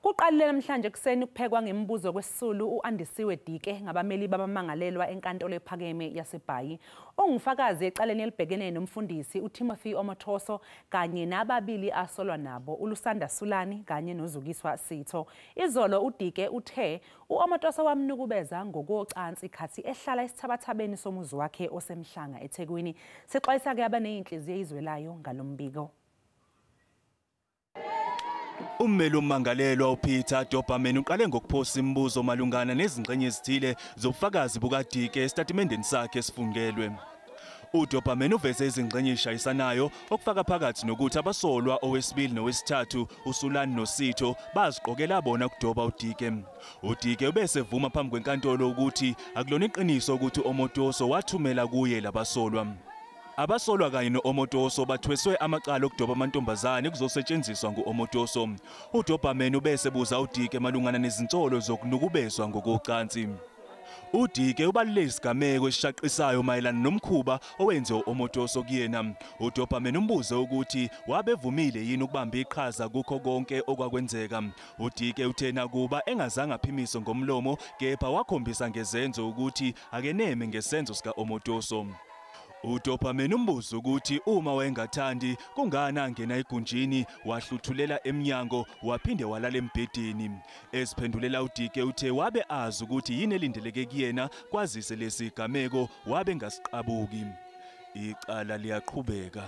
Kuqalile namhlanje ekuseni ukuphekwa ngemibuzo kwesisulu uAndisiwe Dike ngabameli babamangalelwa eNkantolo ePhakeme yaseBhayi. Ungufakazi ecaleni elibhekene noMfundisi uTimothy Omotoso kanye nababili asolwa nabo uLusanda Sulani kanye noZukiswa Sitho. Izolo uDike uthe uOmotoso wamnukubeza ngokocansi ikhathi ehlala esithabathabeni somuzi wakhe osemhlanga eThekwini. Sixwayisa ke abaneyinhliziyo ezwelayo ngalombiko. Ummeli womangalelwa uPeter uqale ngokuphosa imibuzo malungana nezingxenye ezithile zobufakazi bukaDike esitatimendeni sakhe esifungelwe. Uveze izingxenye ezishayisanayo okufaka phakathi nokuthi abasolwa owesibili nowesithathu uSulani noSitho baziqokela bona kudoba uDike. uDike ubesevuma phambi kwenkantolo ukuthi akulona iqiniso ukuthi uOmotoso wathumela kuye labasolwa. Abasolwa kanye noOmotoso bathweswe amacala okudoba amantombazane kuzosetshenziswa nguOmotoso. Ubesebuza uDike malungana nezinsolo zokunukubezwa ngokocansi. uDike ubalule isigameko esishaqisayo mayelana nomkhuba owenziwe uOmotoso kuyena. umbuze ukuthi wabevumile yini ukubamba iqhaza kukho konke okwakwenzeka. uDike uthena kuba engazange aphimise ngomlomo kepha wakhombisa ngezenzo ukuthi akeneme ngesenzo sikaOmotoso. umbuzo ukuthi uma wayengathandi kungani angena egunjini wahluthulela eminyango waphinde walala embhedeni. Eziphendulela uDike uthe wabe azi ukuthi yini elindeleke kuyena kwazise lesigameko wabe ngasiqabuki. Icala liyaqhubeka.